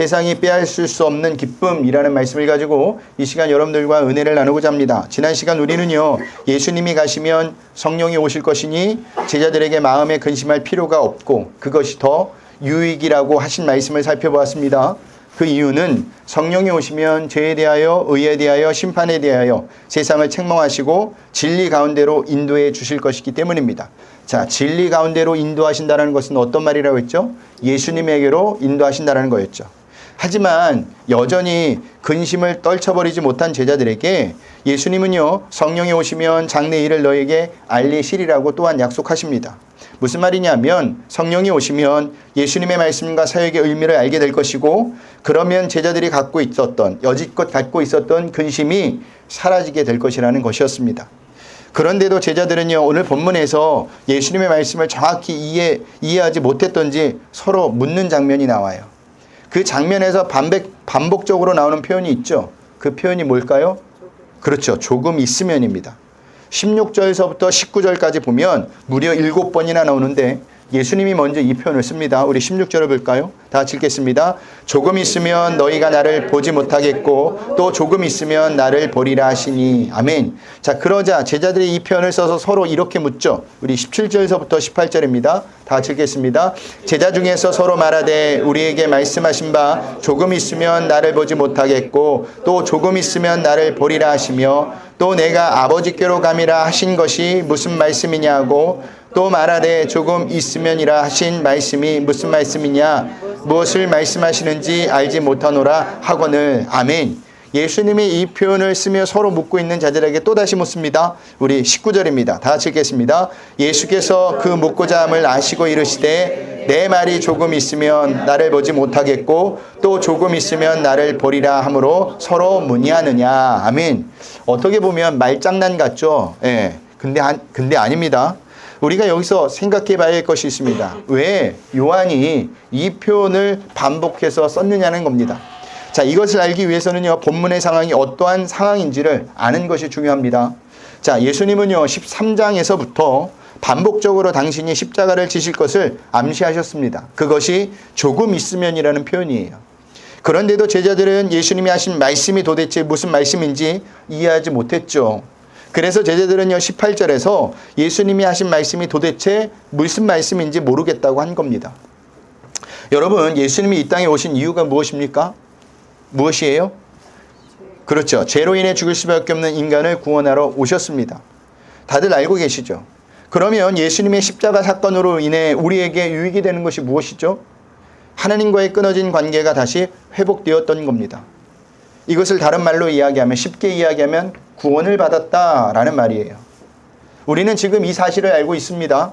세상이 빼앗을 수 없는 기쁨이라는 말씀을 가지고 이 시간 여러분들과 은혜를 나누고자 합니다. 지난 시간 우리는요, 예수님이 가시면 성령이 오실 것이니 제자들에게 마음에 근심할 필요가 없고 그것이 더 유익이라고 하신 말씀을 살펴보았습니다. 그 이유는 성령이 오시면 죄에 대하여, 의에 대하여, 심판에 대하여 세상을 책망하시고 진리 가운데로 인도해 주실 것이기 때문입니다. 자, 진리 가운데로 인도하신다는 것은 어떤 말이라고 했죠? 예수님에게로 인도하신다는 거였죠. 하지만 여전히 근심을 떨쳐버리지 못한 제자들에게 예수님은요, 성령이 오시면 장래 일을 너에게 알리시리라고 또한 약속하십니다. 무슨 말이냐면 성령이 오시면 예수님의 말씀과 사역의 의미를 알게 될 것이고, 그러면 제자들이 여지껏 갖고 있었던 근심이 사라지게 될 것이라는 것이었습니다. 그런데도 제자들은요, 오늘 본문에서 예수님의 말씀을 정확히 이해하지 못했던지 서로 묻는 장면이 나와요. 그 장면에서 반복적으로 나오는 표현이 있죠. 그 표현이 뭘까요? 그렇죠. 조금 있으면입니다. 16절서부터 19절까지 보면 무려 7번이나 나오는데 예수님이 먼저 이 표현을 씁니다. 우리 16절을 볼까요? 다 같이 읽겠습니다. 조금 있으면 너희가 나를 보지 못하겠고 또 조금 있으면 나를 보리라 하시니. 아멘. 자, 그러자 제자들이 이 표현을 써서 서로 이렇게 묻죠. 우리 17절서부터 18절입니다. 다 같이 읽겠습니다. 제자 중에서 서로 말하되 우리에게 말씀하신 바 조금 있으면 나를 보지 못하겠고 또 조금 있으면 나를 보리라 하시며 또 내가 아버지께로 감이라 하신 것이 무슨 말씀이냐고 또 말하되 조금 있으면이라 하신 말씀이 무슨 말씀이냐, 무엇을 말씀하시는지 알지 못하노라 하거늘. 아멘. 예수님이 이 표현을 쓰며 서로 묻고 있는 자들에게 또다시 묻습니다. 우리 19절입니다. 다 같이 읽겠습니다. 예수께서 그 묻고자 함을 아시고 이르시되 내 말이 조금 있으면 나를 보지 못하겠고 또 조금 있으면 나를 보리라 하므로 서로 문의하느냐. 아멘. 어떻게 보면 말장난 같죠? 예. 근데 아닙니다. 우리가 여기서 생각해 봐야 할 것이 있습니다. 왜 요한이 이 표현을 반복해서 썼느냐는 겁니다. 자, 이것을 알기 위해서는요, 본문의 상황이 어떠한 상황인지를 아는 것이 중요합니다. 자, 예수님은요, 13장에서부터 반복적으로 당신이 십자가를 지실 것을 암시하셨습니다. 그것이 조금 있으면이라는 표현이에요. 그런데도 제자들은 예수님이 하신 말씀이 도대체 무슨 말씀인지 이해하지 못했죠. 그래서 제자들은요, 18절에서 예수님이 하신 말씀이 도대체 무슨 말씀인지 모르겠다고 한 겁니다. 여러분, 예수님이 이 땅에 오신 이유가 무엇입니까? 무엇이에요? 그렇죠. 죄로 인해 죽을 수밖에 없는 인간을 구원하러 오셨습니다. 다들 알고 계시죠? 그러면 예수님의 십자가 사건으로 인해 우리에게 유익이 되는 것이 무엇이죠? 하나님과의 끊어진 관계가 다시 회복되었던 겁니다. 이것을 다른 말로 이야기하면, 쉽게 이야기하면 구원을 받았다라는 말이에요. 우리는 지금 이 사실을 알고 있습니다.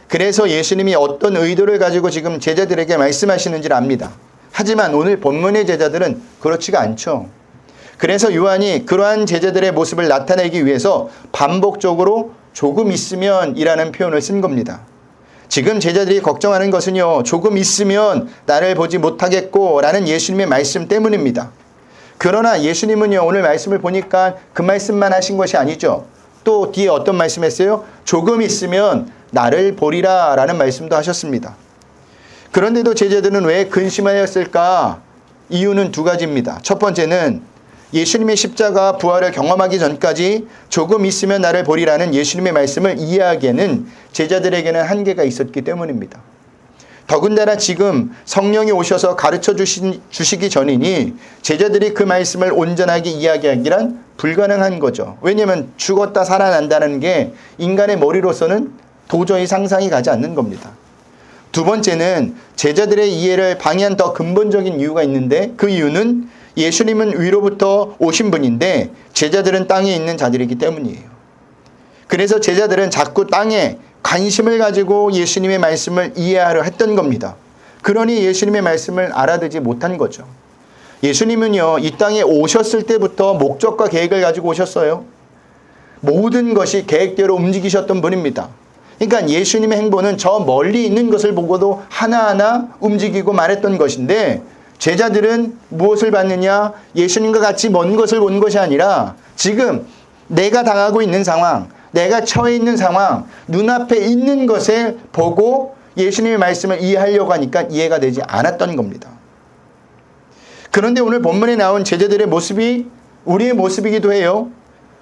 그래서 예수님이 어떤 의도를 가지고 지금 제자들에게 말씀하시는지를 압니다. 하지만 오늘 본문의 제자들은 그렇지가 않죠. 그래서 요한이 그러한 제자들의 모습을 나타내기 위해서 반복적으로 조금 있으면 이라는 표현을 쓴 겁니다. 지금 제자들이 걱정하는 것은요, 조금 있으면 나를 보지 못하겠고 라는 예수님의 말씀 때문입니다. 그러나 예수님은요, 오늘 말씀을 보니까 그 말씀만 하신 것이 아니죠. 또 뒤에 어떤 말씀 했어요? 조금 있으면 나를 보리라 라는 말씀도 하셨습니다. 그런데도 제자들은 왜 근심하였을까? 이유는 두 가지입니다. 첫 번째는 예수님의 십자가 부활을 경험하기 전까지 조금 있으면 나를 보리라는 예수님의 말씀을 이해하기에는 제자들에게는 한계가 있었기 때문입니다. 더군다나 지금 성령이 오셔서 가르쳐 주시기 전이니 제자들이 그 말씀을 온전하게 이야기하기란 불가능한 거죠. 왜냐하면 죽었다 살아난다는 게 인간의 머리로서는 도저히 상상이 가지 않는 겁니다. 두 번째는 제자들의 이해를 방해한 더 근본적인 이유가 있는데, 그 이유는 예수님은 위로부터 오신 분인데 제자들은 땅에 있는 자들이기 때문이에요. 그래서 제자들은 자꾸 땅에 관심을 가지고 예수님의 말씀을 이해하려 했던 겁니다. 그러니 예수님의 말씀을 알아듣지 못한 거죠. 예수님은요, 이 땅에 오셨을 때부터 목적과 계획을 가지고 오셨어요. 모든 것이 계획대로 움직이셨던 분입니다. 그러니까 예수님의 행보는 저 멀리 있는 것을 보고도 하나하나 움직이고 말했던 것인데, 제자들은 무엇을 봤느냐? 예수님과 같이 먼 것을 본 것이 아니라 지금 내가 당하고 있는 상황, 내가 처해 있는 상황, 눈앞에 있는 것을 보고 예수님의 말씀을 이해하려고 하니까 이해가 되지 않았던 겁니다. 그런데 오늘 본문에 나온 제자들의 모습이 우리의 모습이기도 해요.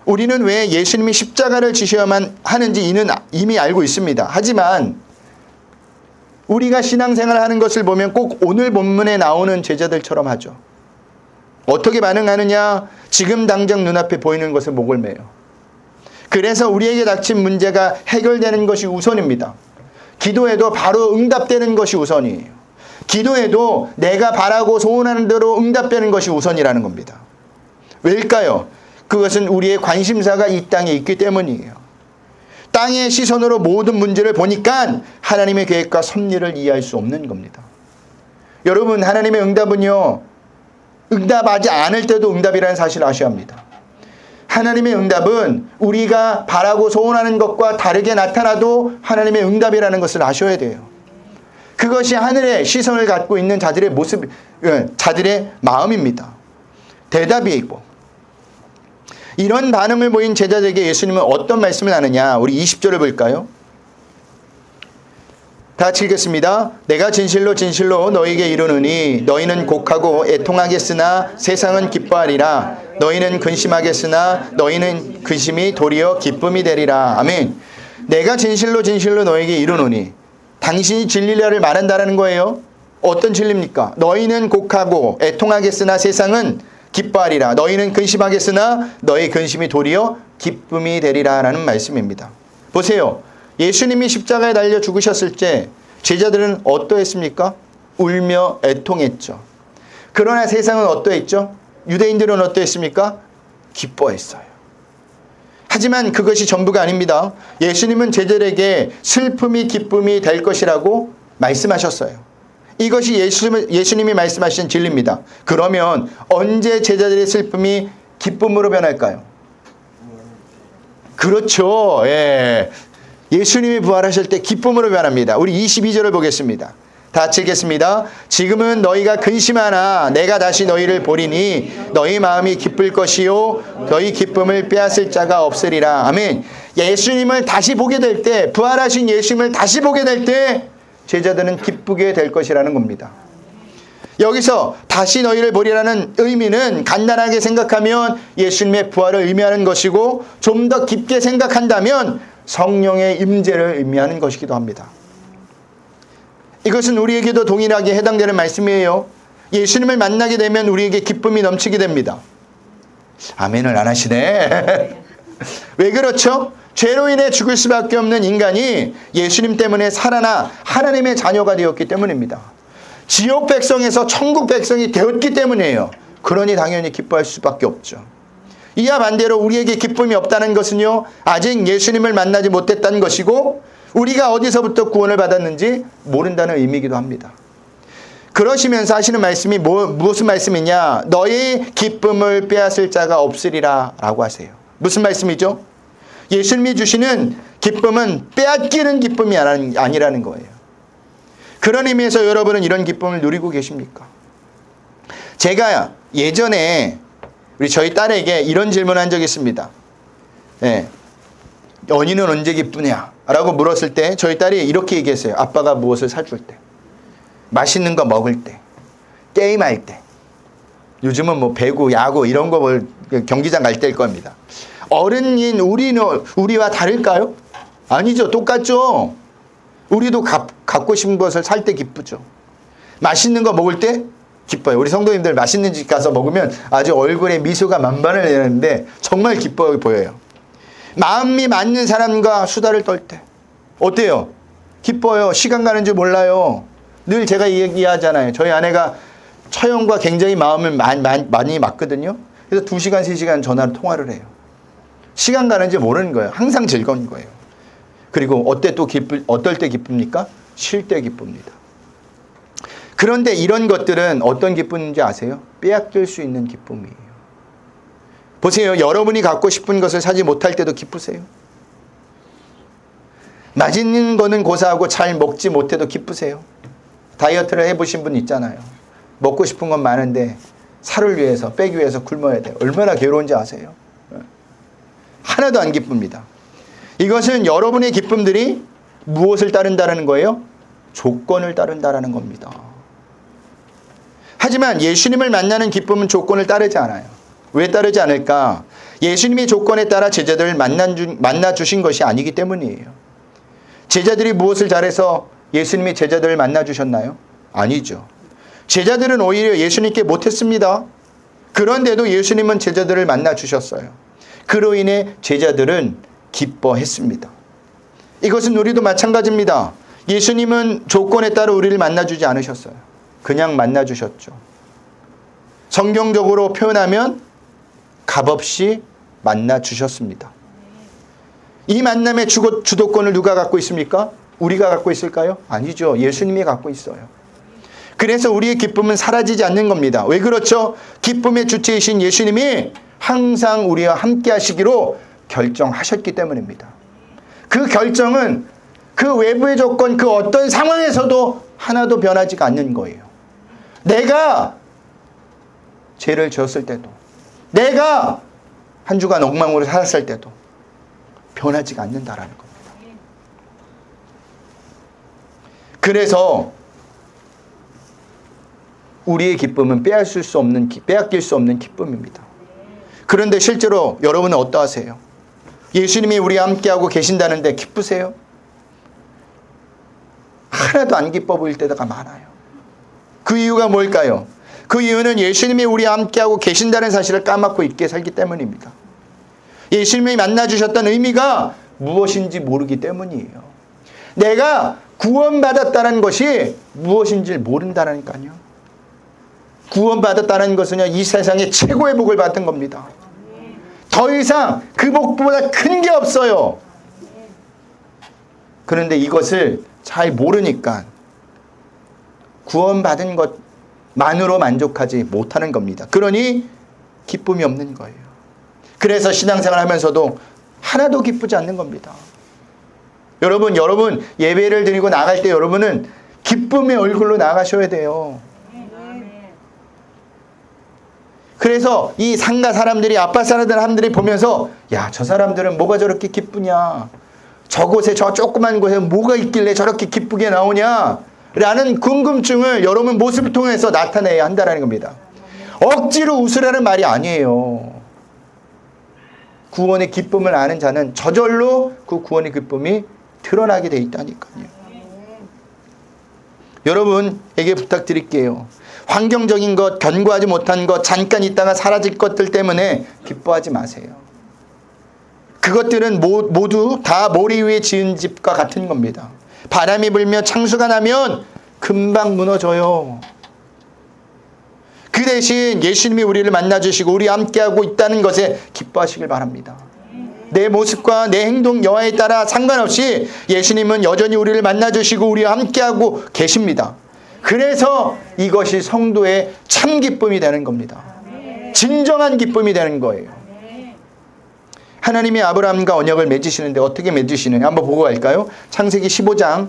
우리는 왜 예수님이 십자가를 지셔야만 하는지 이는 이미 알고 있습니다. 하지만 우리가 신앙생활을 하는 것을 보면 꼭 오늘 본문에 나오는 제자들처럼 하죠. 어떻게 반응하느냐? 지금 당장 눈앞에 보이는 것을 목을 매요. 그래서 우리에게 닥친 문제가 해결되는 것이 우선입니다. 기도해도 바로 응답되는 것이 우선이에요. 기도해도 내가 바라고 소원하는 대로 응답되는 것이 우선이라는 겁니다. 왜일까요? 그것은 우리의 관심사가 이 땅에 있기 때문이에요. 땅의 시선으로 모든 문제를 보니까 하나님의 계획과 섭리를 이해할 수 없는 겁니다. 여러분, 하나님의 응답은요, 응답하지 않을 때도 응답이라는 사실을 아셔야 합니다. 하나님의 응답은 우리가 바라고 소원하는 것과 다르게 나타나도 하나님의 응답이라는 것을 아셔야 돼요. 그것이 하늘의 시선을 갖고 있는 자들의 모습, 자들의 마음입니다. 대답이고. 이런 반응을 보인 제자들에게 예수님은 어떤 말씀을 하느냐? 우리 20절을 볼까요? 다 같이 읽겠습니다. 내가 진실로 진실로 너희에게 이르노니 너희는 곡하고 애통하겠으나 세상은 기뻐하리라. 너희는 근심하겠으나 너희는 근심이 도리어 기쁨이 되리라. 아멘. 내가 진실로 진실로 너희에게 이르노니, 당신이 진리를 말한다라는 거예요. 어떤 진리입니까? 너희는 곡하고 애통하겠으나 세상은 기뻐하리라. 너희는 근심하겠으나 너희 근심이 도리어 기쁨이 되리라 라는 말씀입니다. 보세요. 예수님이 십자가에 달려 죽으셨을 때 제자들은 어떠했습니까? 울며 애통했죠. 그러나 세상은 어떠했죠? 유대인들은 어떠했습니까? 기뻐했어요. 하지만 그것이 전부가 아닙니다. 예수님은 제자들에게 슬픔이 기쁨이 될 것이라고 말씀하셨어요. 이것이 예수님이 말씀하신 진리입니다. 그러면 언제 제자들의 슬픔이 기쁨으로 변할까요? 그렇죠. 예. 예수님이 부활하실 때 기쁨으로 변합니다. 우리 22절을 보겠습니다. 다 같이 읽겠습니다. 지금은 너희가 근심하나 내가 다시 너희를 보리니 너희 마음이 기쁠 것이요 너희 기쁨을 빼앗을 자가 없으리라. 아멘. 예수님을 다시 보게 될 때, 부활하신 예수님을 다시 보게 될 때 제자들은 기쁘게 될 것이라는 겁니다. 여기서 다시 너희를 보리라는 의미는 간단하게 생각하면 예수님의 부활을 의미하는 것이고, 좀 더 깊게 생각한다면 성령의 임재를 의미하는 것이기도 합니다. 이것은 우리에게도 동일하게 해당되는 말씀이에요. 예수님을 만나게 되면 우리에게 기쁨이 넘치게 됩니다. 아멘을 안 하시네. 왜 그렇죠? 죄로 인해 죽을 수밖에 없는 인간이 예수님 때문에 살아나 하나님의 자녀가 되었기 때문입니다. 지옥 백성에서 천국 백성이 되었기 때문이에요. 그러니 당연히 기뻐할 수밖에 없죠. 이와 반대로 우리에게 기쁨이 없다는 것은요, 아직 예수님을 만나지 못했다는 것이고 우리가 어디서부터 구원을 받았는지 모른다는 의미이기도 합니다. 그러시면서 하시는 말씀이 무슨 말씀이냐? 너의 기쁨을 빼앗을 자가 없으리라 라고 하세요. 무슨 말씀이죠? 예수님이 주시는 기쁨은 빼앗기는 기쁨이 아니라는 거예요. 그런 의미에서 여러분은 이런 기쁨을 누리고 계십니까? 제가 예전에 우리 저희 딸에게 이런 질문을 한 적이 있습니다. 네. 언니는 언제 기쁘냐? 라고 물었을 때 저희 딸이 이렇게 얘기했어요. 아빠가 무엇을 사줄 때, 맛있는 거 먹을 때, 게임할 때. 요즘은 뭐 배구, 야구 이런 거 경기장 갈 때일 겁니다. 어른인 우리와 다를까요? 아니죠. 똑같죠. 우리도 갖고 싶은 것을 살 때 기쁘죠. 맛있는 거 먹을 때 기뻐요. 우리 성도님들 맛있는 집 가서 먹으면 아주 얼굴에 미소가 만반을 내는데 정말 기뻐 보여요. 마음이 맞는 사람과 수다를 떨 때 어때요? 기뻐요. 시간 가는 줄 몰라요. 늘 제가 얘기하잖아요. 저희 아내가 처형과 굉장히 마음을 많이 맞거든요. 그래서 2시간, 3시간 전화로 통화를 해요. 시간 가는지 모르는 거예요. 항상 즐거운 거예요. 그리고 어떨 때 기쁩니까? 쉴 때 기쁩니다. 그런데 이런 것들은 어떤 기쁨인지 아세요? 빼앗길 수 있는 기쁨이에요. 보세요. 여러분이 갖고 싶은 것을 사지 못할 때도 기쁘세요? 맛있는 거는 고사하고 잘 먹지 못해도 기쁘세요? 다이어트를 해보신 분 있잖아요. 먹고 싶은 건 많은데 살을 위해서, 빼기 위해서 굶어야 돼요. 얼마나 괴로운지 아세요? 하나도 안 기쁩니다. 이것은 여러분의 기쁨들이 무엇을 따른다는 거예요? 조건을 따른다는 겁니다. 하지만 예수님을 만나는 기쁨은 조건을 따르지 않아요. 왜 따르지 않을까? 예수님이 조건에 따라 제자들을 만나 주신 것이 아니기 때문이에요. 제자들이 무엇을 잘해서 예수님이 제자들을 만나 주셨나요? 아니죠. 제자들은 오히려 예수님께 못했습니다. 그런데도 예수님은 제자들을 만나 주셨어요. 그로 인해 제자들은 기뻐했습니다. 이것은 우리도 마찬가지입니다. 예수님은 조건에 따라 우리를 만나주지 않으셨어요. 그냥 만나주셨죠. 성경적으로 표현하면 값없이 만나주셨습니다. 이 만남의 주도권을 누가 갖고 있습니까? 우리가 갖고 있을까요? 아니죠. 예수님이 갖고 있어요. 그래서 우리의 기쁨은 사라지지 않는 겁니다. 왜 그렇죠? 기쁨의 주체이신 예수님이 항상 우리와 함께 하시기로 결정하셨기 때문입니다. 그 결정은 그 외부의 조건, 그 어떤 상황에서도 하나도 변하지가 않는 거예요. 내가 죄를 지었을 때도, 내가 한 주간 엉망으로 살았을 때도 변하지가 않는다라는 겁니다. 그래서 우리의 기쁨은 빼앗길 수 없는 기쁨입니다. 그런데 실제로 여러분은 어떠하세요? 예수님이 우리와 함께하고 계신다는데 기쁘세요? 하나도 안 기뻐 보일 때가 많아요. 그 이유가 뭘까요? 그 이유는 예수님이 우리와 함께하고 계신다는 사실을 까먹고 있게 살기 때문입니다. 예수님이 만나주셨던 의미가 무엇인지 모르기 때문이에요. 내가 구원받았다는 것이 무엇인지 모른다니까요. 구원받았다는 것은요, 이 세상의 최고의 복을 받은 겁니다. 더 이상 그 복보다 큰 게 없어요. 그런데 이것을 잘 모르니까 구원받은 것만으로 만족하지 못하는 겁니다. 그러니 기쁨이 없는 거예요. 그래서 신앙생활 하면서도 하나도 기쁘지 않는 겁니다. 여러분 예배를 드리고 나갈 때 여러분은 기쁨의 얼굴로 나가셔야 돼요. 그래서 이 상가 사람들이, 아빠 사람들이 보면서, 야, 저 사람들은 뭐가 저렇게 기쁘냐, 저곳에, 저 조그만 곳에 뭐가 있길래 저렇게 기쁘게 나오냐 라는 궁금증을 여러분 모습을 통해서 나타내야 한다는 겁니다. 억지로 웃으라는 말이 아니에요. 구원의 기쁨을 아는 자는 저절로 그 구원의 기쁨이 드러나게 돼 있다니까요. 여러분에게 부탁드릴게요. 환경적인 것, 견고하지 못한 것, 잠깐 있다가 사라질 것들 때문에 기뻐하지 마세요. 그것들은 모두 다 모래 위에 지은 집과 같은 겁니다. 바람이 불며 창수가 나면 금방 무너져요. 그 대신 예수님이 우리를 만나주시고 우리 함께하고 있다는 것에 기뻐하시길 바랍니다. 내 모습과 내 행동 여하에 따라 상관없이 예수님은 여전히 우리를 만나주시고 우리와 함께하고 계십니다. 그래서 이것이 성도의 참 기쁨이 되는 겁니다. 진정한 기쁨이 되는 거예요. 하나님이 아브라함과 언약을 맺으시는데 어떻게 맺으시느냐 한번 보고 갈까요? 창세기 15장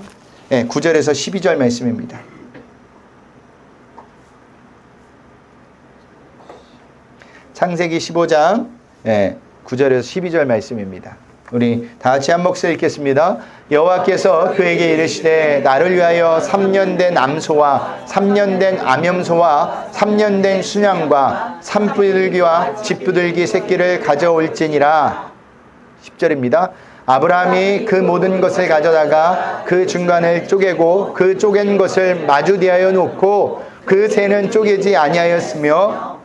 9절에서 12절 말씀입니다. 창세기 15장 9절에서 12절 말씀입니다. 우리 다 같이 한 목소리 읽겠습니다. 여호와께서 그에게 이르시되 나를 위하여 3년 된 암소와 3년 된 암염소와 3년 된 순양과 산부들기와 집부들기 새끼를 가져올지니라. 10절입니다. 아브라함이 그 모든 것을 가져다가 그 중간을 쪼개고 그 쪼갠 것을 마주대하여 놓고 그 새는 쪼개지 아니하였으며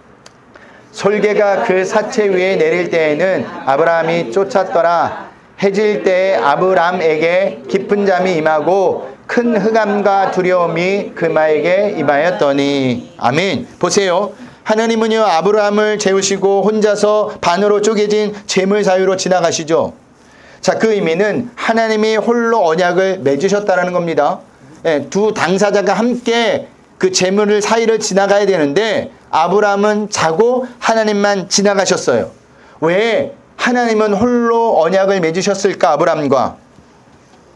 솔개가 그 사체 위에 내릴 때에는 아브라함이 쫓았더라. 해질 때에 아브람에게 깊은 잠이 임하고 큰 흑암과 두려움이 그마에게 임하였더니. 아멘. 보세요. 하나님은요 아브라함을 재우시고 혼자서 반으로 쪼개진 재물 사이로 지나가시죠. 자, 그 의미는 하나님이 홀로 언약을 맺으셨다는 겁니다. 두 당사자가 함께 그 재물을 사이를 지나가야 되는데 아브라함은 자고 하나님만 지나가셨어요. 왜 하나님은 홀로 언약을 맺으셨을까? 아브라함과.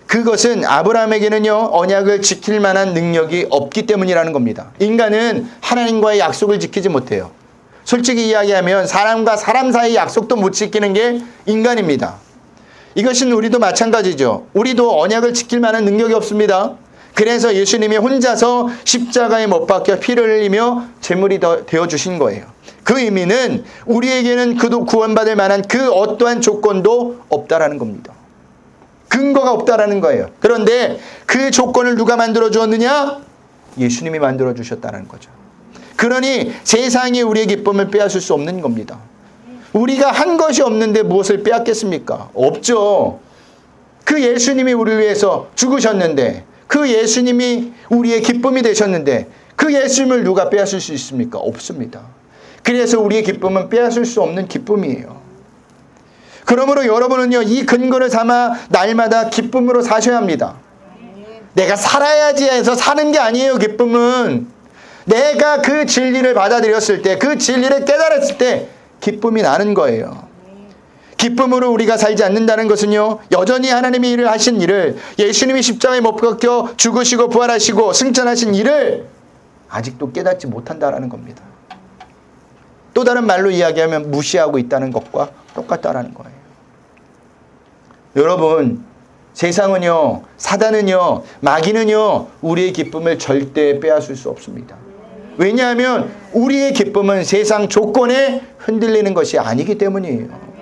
그것은 아브라함에게는요 언약을 지킬 만한 능력이 없기 때문이라는 겁니다. 인간은 하나님과의 약속을 지키지 못해요. 솔직히 이야기하면 사람과 사람 사이 약속도 못 지키는 게 인간입니다. 이것은 우리도 마찬가지죠. 우리도 언약을 지킬 만한 능력이 없습니다. 그래서 예수님이 혼자서 십자가에 못 박혀 피를 흘리며 제물이 되어주신 거예요. 그 의미는 우리에게는 그도 구원받을 만한 그 어떠한 조건도 없다라는 겁니다. 근거가 없다라는 거예요. 그런데 그 조건을 누가 만들어 주었느냐? 예수님이 만들어 주셨다는 거죠. 그러니 세상이 우리의 기쁨을 빼앗을 수 없는 겁니다. 우리가 한 것이 없는데 무엇을 빼앗겠습니까? 없죠. 그 예수님이 우리를 위해서 죽으셨는데, 그 예수님이 우리의 기쁨이 되셨는데 그 예수님을 누가 빼앗을 수 있습니까? 없습니다. 그래서 우리의 기쁨은 빼앗을 수 없는 기쁨이에요. 그러므로 여러분은요, 이 근거를 삼아 날마다 기쁨으로 사셔야 합니다. 내가 살아야지 해서 사는 게 아니에요. 기쁨은 내가 그 진리를 받아들였을 때, 그 진리를 깨달았을 때 기쁨이 나는 거예요. 기쁨으로 우리가 살지 않는다는 것은요, 여전히 하나님이 일을 하신 일을, 예수님이 십자가에 못 박혀 죽으시고 부활하시고 승천하신 일을 아직도 깨닫지 못한다라는 겁니다. 또 다른 말로 이야기하면 무시하고 있다는 것과 똑같다라는 거예요. 여러분, 세상은요, 사단은요, 마귀는요, 우리의 기쁨을 절대 빼앗을 수 없습니다. 왜냐하면 우리의 기쁨은 세상 조건에 흔들리는 것이 아니기 때문이에요.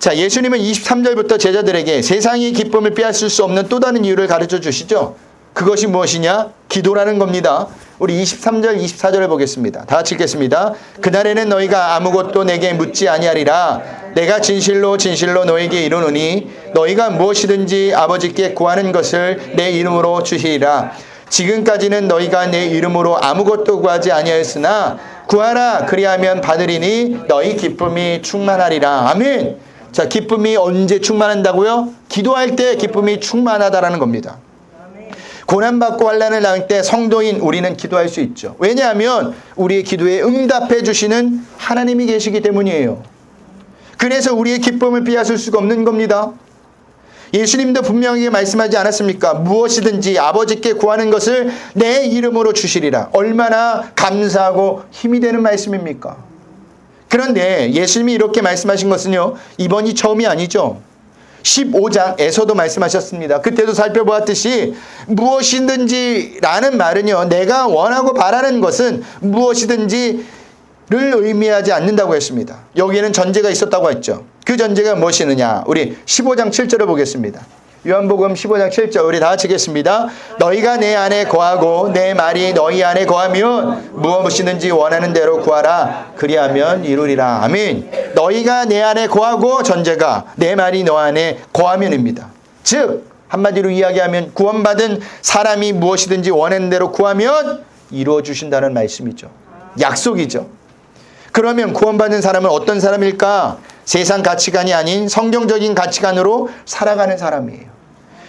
자, 예수님은 23절부터 제자들에게 세상의 기쁨을 빼앗을 수 없는 또 다른 이유를 가르쳐 주시죠. 그것이 무엇이냐? 기도라는 겁니다. 우리 23절, 24절을 보겠습니다. 다 같이 읽겠습니다. 그날에는 너희가 아무것도 내게 묻지 아니하리라. 내가 진실로 진실로 너희에게 이르노니 너희가 무엇이든지 아버지께 구하는 것을 내 이름으로 주시리라. 지금까지는 너희가 내 이름으로 아무것도 구하지 아니하였으나 구하라 그리하면 받으리니 너희 기쁨이 충만하리라. 아멘. 자, 기쁨이 언제 충만한다고요? 기도할 때 기쁨이 충만하다라는 겁니다. 고난받고 환난을 당할 때 성도인 우리는 기도할 수 있죠. 왜냐하면 우리의 기도에 응답해 주시는 하나님이 계시기 때문이에요. 그래서 우리의 기쁨을 빼앗을 수가 없는 겁니다. 예수님도 분명하게 말씀하지 않았습니까? 무엇이든지 아버지께 구하는 것을 내 이름으로 주시리라. 얼마나 감사하고 힘이 되는 말씀입니까? 그런데 예수님이 이렇게 말씀하신 것은요, 이번이 처음이 아니죠. 15장에서도 말씀하셨습니다. 그때도 살펴보았듯이 무엇이든지 라는 말은요, 내가 원하고 바라는 것은 무엇이든지를 의미하지 않는다고 했습니다. 여기에는 전제가 있었다고 했죠. 그 전제가 무엇이느냐? 우리 15장 7절을 보겠습니다. 요한복음 15장 7절 우리 다 같이 읽겠습니다. 너희가 내 안에 거하고 내 말이 너희 안에 거하면 무엇이든지 원하는 대로 구하라. 그리하면 이루리라. 아멘. 너희가 내 안에 거하고 전제가 내 말이 너 안에 거하면입니다. 즉 한마디로 이야기하면 구원받은 사람이 무엇이든지 원하는 대로 구하면 이루어 주신다는 말씀이죠. 약속이죠. 그러면 구원받은 사람은 어떤 사람일까? 세상 가치관이 아닌 성경적인 가치관으로 살아가는 사람이에요.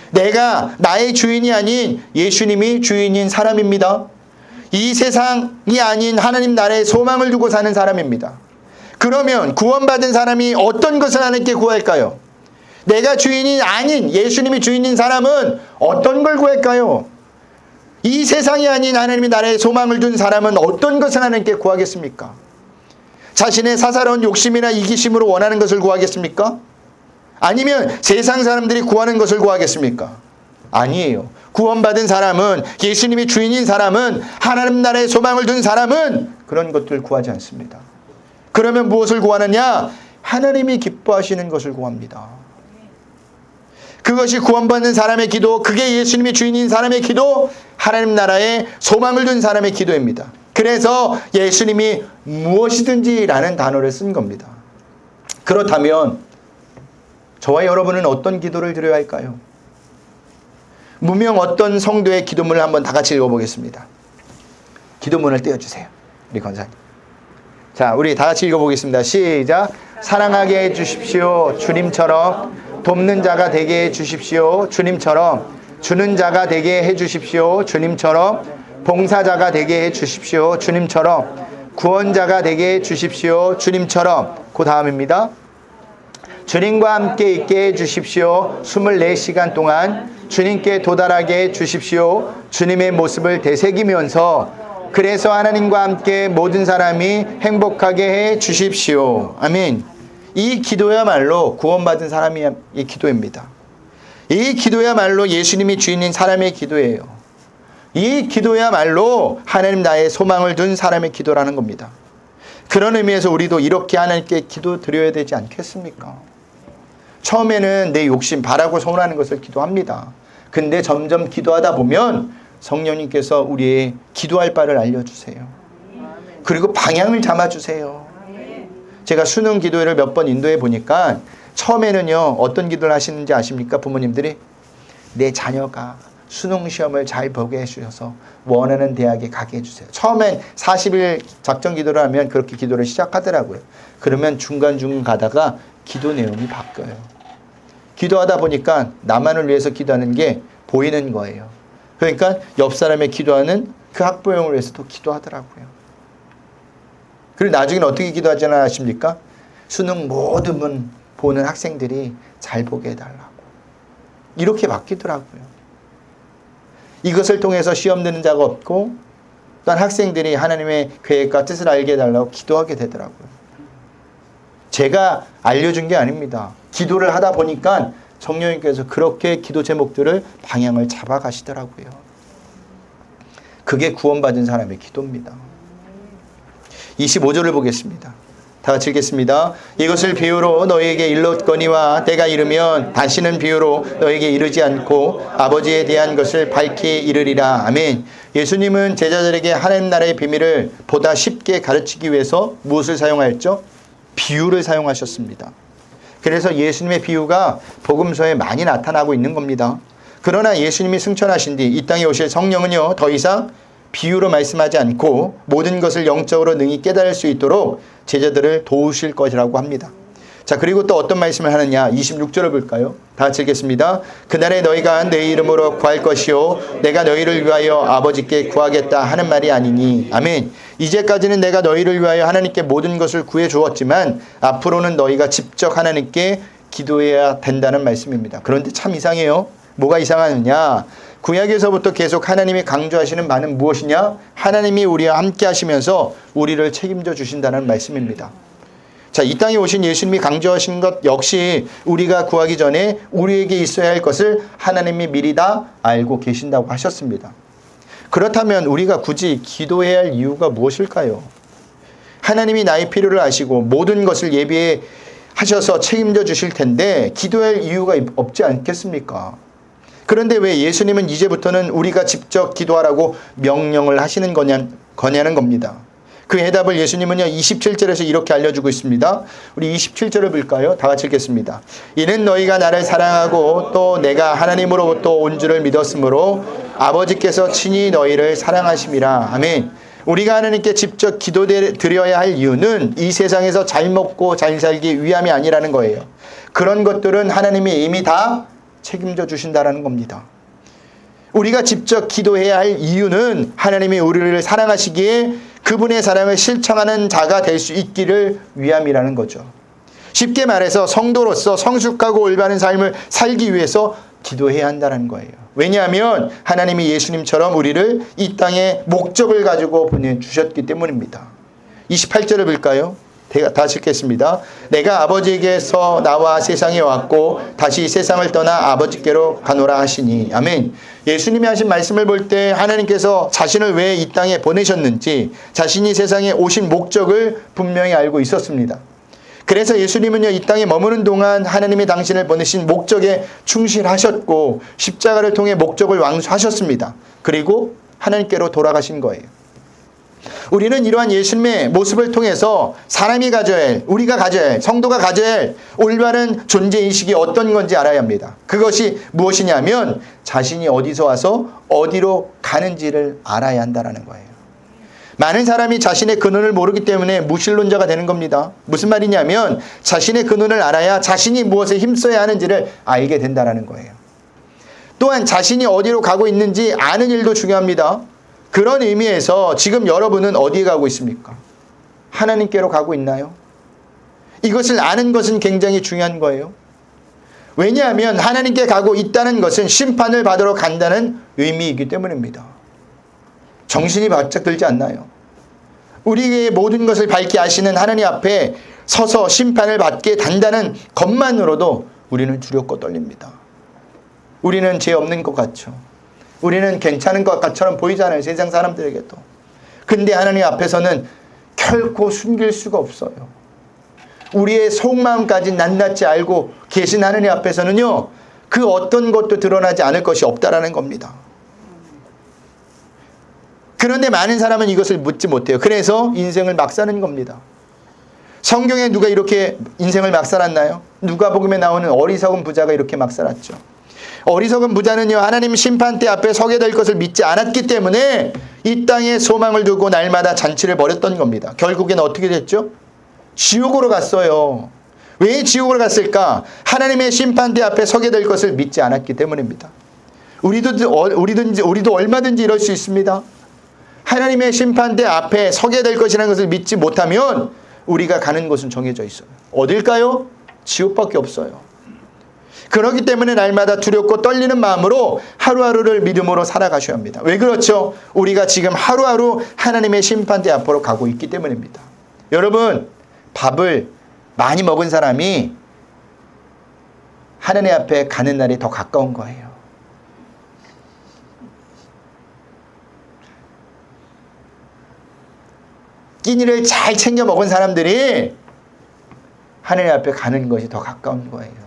내가 나의 주인이 아닌 예수님이 주인인 사람입니다. 이 세상이 아닌 하나님 나라의 소망을 두고 사는 사람입니다. 그러면 구원받은 사람이 어떤 것을 하나님께 구할까요? 내가 주인이 아닌 예수님이 주인인 사람은 어떤 걸 구할까요? 이 세상이 아닌 하나님의 나라의 소망을 둔 사람은 어떤 것을 하나님께 구하겠습니까? 자신의 사사로운 욕심이나 이기심으로 원하는 것을 구하겠습니까? 아니면 세상 사람들이 구하는 것을 구하겠습니까? 아니에요. 구원받은 사람은, 예수님이 주인인 사람은, 하나님 나라의 소망을 둔 사람은 그런 것들을 구하지 않습니다. 그러면 무엇을 구하느냐? 하나님이 기뻐하시는 것을 구합니다. 그것이 구원받는 사람의 기도, 그게 예수님이 주인인 사람의 기도, 하나님 나라의 소망을 둔 사람의 기도입니다. 그래서 예수님이 무엇이든지 라는 단어를 쓴 겁니다. 그렇다면 저와 여러분은 어떤 기도를 드려야 할까요? 무명 어떤 성도의 기도문을 한번 다 같이 읽어보겠습니다. 기도문을 떼어주세요. 우리 권사님. 자, 우리 다 같이 읽어보겠습니다. 시작. 사랑하게 해주십시오. 주님처럼 돕는 자가 되게 해주십시오. 주님처럼 주는 자가 되게 해주십시오. 주님처럼 봉사자가 되게 해주십시오. 주님처럼 구원자가 되게 해주십시오. 주님처럼 그 다음입니다. 주님과 함께 있게 해주십시오. 24시간 동안 주님께 도달하게 해주십시오. 주님의 모습을 되새기면서 그래서 하나님과 함께 모든 사람이 행복하게 해주십시오. 아멘. 이 기도야말로 구원받은 사람의 기도입니다. 이 기도야말로 예수님이 주인인 사람의 기도예요. 이 기도야말로 하나님 나의 소망을 둔 사람의 기도라는 겁니다. 그런 의미에서 우리도 이렇게 하나님께 기도 드려야 되지 않겠습니까? 처음에는 내 욕심, 바라고 소원하는 것을 기도합니다. 근데 점점 기도하다 보면 성령님께서 우리의 기도할 바를 알려주세요. 그리고 방향을 잡아주세요. 제가 수능 기도회를 몇 번 인도해 보니까 처음에는요, 어떤 기도를 하시는지 아십니까? 부모님들이 내 자녀가 수능 시험을 잘 보게 해주셔서 원하는 대학에 가게 해주세요. 처음엔 40일 작정 기도를 하면 그렇게 기도를 시작하더라고요. 그러면 중간중간 가다가 기도 내용이 바뀌어요. 기도하다 보니까 나만을 위해서 기도하는 게 보이는 거예요. 그러니까 옆 사람의 기도하는 그 학부형을 위해서도 기도하더라고요. 그리고 나중에는 어떻게 기도하지는 아십니까? 수능 모든 문 보는 학생들이 잘 보게 해달라고. 이렇게 바뀌더라고요. 이것을 통해서 시험 드는 자가 없고 또한 학생들이 하나님의 계획과 뜻을 알게 해달라고 기도하게 되더라고요. 제가 알려준 게 아닙니다. 기도를 하다 보니까 성령님께서 그렇게 기도 제목들을 방향을 잡아가시더라고요. 그게 구원받은 사람의 기도입니다. 25절을 보겠습니다. 다 같이 읽겠습니다. 이것을 비유로 너희에게 일렀거니와 때가 이르면 다시는 비유로 너희에게 이르지 않고 아버지에 대한 것을 밝히 이르리라. 아멘. 예수님은 제자들에게 하나님 나라의 비밀을 보다 쉽게 가르치기 위해서 무엇을 사용하였죠? 비유를 사용하셨습니다. 그래서 예수님의 비유가 복음서에 많이 나타나고 있는 겁니다. 그러나 예수님이 승천하신 뒤 이 땅에 오실 성령은요, 더 이상 비유로 말씀하지 않고 모든 것을 영적으로 능히 깨달을 수 있도록 제자들을 도우실 것이라고 합니다. 자, 그리고 또 어떤 말씀을 하느냐? 26절을 볼까요? 다 같이 읽겠습니다. 그날에 너희가 내 이름으로 구할 것이요 내가 너희를 위하여 아버지께 구하겠다 하는 말이 아니니. 아멘. 이제까지는 내가 너희를 위하여 하나님께 모든 것을 구해 주었지만 앞으로는 너희가 직접 하나님께 기도해야 된다는 말씀입니다. 그런데 참 이상해요. 뭐가 이상하느냐? 구약에서부터 계속 하나님이 강조하시는 바는 무엇이냐? 하나님이 우리와 함께 하시면서 우리를 책임져 주신다는 말씀입니다. 자, 이 땅에 오신 예수님이 강조하신 것 역시 우리가 구하기 전에 우리에게 있어야 할 것을 하나님이 미리 다 알고 계신다고 하셨습니다. 그렇다면 우리가 굳이 기도해야 할 이유가 무엇일까요? 하나님이 나의 필요를 아시고 모든 것을 예비해 하셔서 책임져 주실 텐데 기도할 이유가 없지 않겠습니까? 그런데 왜 예수님은 이제부터는 우리가 직접 기도하라고 명령을 하시는 거냐는 겁니다. 그 해답을 예수님은요 27절에서 이렇게 알려주고 있습니다. 우리 27절을 볼까요? 다 같이 읽겠습니다. 이는 너희가 나를 사랑하고 또 내가 하나님으로부터 온 줄을 믿었으므로 아버지께서 친히 너희를 사랑하심이라. 아멘. 우리가 하나님께 직접 기도드려야 할 이유는 이 세상에서 잘 먹고 잘 살기 위함이 아니라는 거예요. 그런 것들은 하나님이 이미 다 책임져 주신다라는 겁니다. 우리가 직접 기도해야 할 이유는 하나님이 우리를 사랑하시기에 그분의 사랑을 실천하는 자가 될 수 있기를 위함이라는 거죠. 쉽게 말해서 성도로서 성숙하고 올바른 삶을 살기 위해서 기도해야 한다는 거예요. 왜냐하면 하나님이 예수님처럼 우리를 이 땅에 목적을 가지고 보내주셨기 때문입니다. 28절을 볼까요? 다시 읽겠습니다. 내가 아버지에게서 나와 세상에 왔고 다시 세상을 떠나 아버지께로 가노라 하시니. 아멘. 예수님이 하신 말씀을 볼 때 하나님께서 자신을 왜 이 땅에 보내셨는지 자신이 세상에 오신 목적을 분명히 알고 있었습니다. 그래서 예수님은요 이 땅에 머무는 동안 하나님이 당신을 보내신 목적에 충실하셨고 십자가를 통해 목적을 완수하셨습니다. 그리고 하나님께로 돌아가신 거예요. 우리는 이러한 예수님의 모습을 통해서 사람이 가져야 할, 우리가 가져야 할, 성도가 가져야 할 올바른 존재인식이 어떤 건지 알아야 합니다. 그것이 무엇이냐면 자신이 어디서 와서 어디로 가는지를 알아야 한다는 거예요. 많은 사람이 자신의 근원을 모르기 때문에 무신론자가 되는 겁니다. 무슨 말이냐면 자신의 근원을 알아야 자신이 무엇에 힘써야 하는지를 알게 된다는 거예요. 또한 자신이 어디로 가고 있는지 아는 일도 중요합니다. 그런 의미에서 지금 여러분은 어디에 가고 있습니까? 하나님께로 가고 있나요? 이것을 아는 것은 굉장히 중요한 거예요. 왜냐하면 하나님께 가고 있다는 것은 심판을 받으러 간다는 의미이기 때문입니다. 정신이 바짝 들지 않나요? 우리의 모든 것을 밝히 아시는 하나님 앞에 서서 심판을 받게 된다는 것만으로도 우리는 두렵고 떨립니다. 우리는 죄 없는 것 같죠. 우리는 괜찮은 것처럼 보이잖아요. 세상 사람들에게도. 근데 하나님 앞에서는 결코 숨길 수가 없어요. 우리의 속마음까지 낱낱이 알고 계신 하나님 앞에서는요, 그 어떤 것도 드러나지 않을 것이 없다라는 겁니다. 그런데 많은 사람은 이것을 묻지 못해요. 그래서 인생을 막 사는 겁니다. 성경에 누가 이렇게 인생을 막 살았나요? 누가복음에 나오는 어리석은 부자가 이렇게 막 살았죠. 어리석은 부자는요, 하나님 심판대 앞에 서게 될 것을 믿지 않았기 때문에 이 땅에 소망을 두고 날마다 잔치를 벌였던 겁니다. 결국엔 어떻게 됐죠? 지옥으로 갔어요. 왜 지옥으로 갔을까? 하나님의 심판대 앞에 서게 될 것을 믿지 않았기 때문입니다. 우리도 얼마든지 이럴 수 있습니다. 하나님의 심판대 앞에 서게 될 것이라는 것을 믿지 못하면 우리가 가는 곳은 정해져 있어요. 어딜까요? 지옥밖에 없어요. 그렇기 때문에 날마다 두렵고 떨리는 마음으로 하루하루를 믿음으로 살아가셔야 합니다. 왜 그렇죠? 우리가 지금 하루하루 하나님의 심판대 앞으로 가고 있기 때문입니다. 여러분, 밥을 많이 먹은 사람이 하나님 앞에 가는 날이 더 가까운 거예요. 끼니를 잘 챙겨 먹은 사람들이 하나님 앞에 가는 것이 더 가까운 거예요.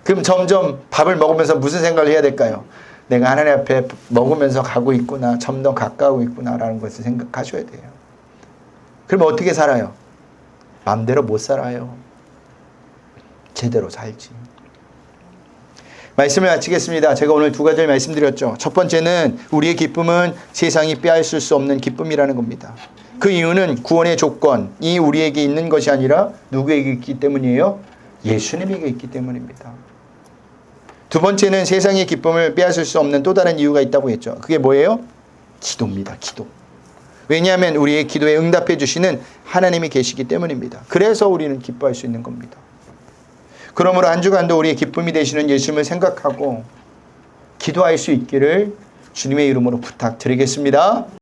그럼 점점 밥을 먹으면서 무슨 생각을 해야 될까요? 내가 하나님 앞에 먹으면서 가고 있구나, 점점 가까우고 있구나라는 것을 생각하셔야 돼요. 그럼 어떻게 살아요? 마음대로 못 살아요. 제대로 살지. 말씀을 마치겠습니다. 제가 오늘 두 가지를 말씀드렸죠. 첫 번째는 우리의 기쁨은 세상이 빼앗을 수 없는 기쁨이라는 겁니다. 그 이유는 구원의 조건이 우리에게 있는 것이 아니라 누구에게 있기 때문이에요? 예수님에게 있기 때문입니다. 두 번째는 세상의 기쁨을 빼앗을 수 없는 또 다른 이유가 있다고 했죠. 그게 뭐예요? 기도입니다. 기도. 왜냐하면 우리의 기도에 응답해 주시는 하나님이 계시기 때문입니다. 그래서 우리는 기뻐할 수 있는 겁니다. 그러므로 한 주간도 우리의 기쁨이 되시는 예수님을 생각하고 기도할 수 있기를 주님의 이름으로 부탁드리겠습니다.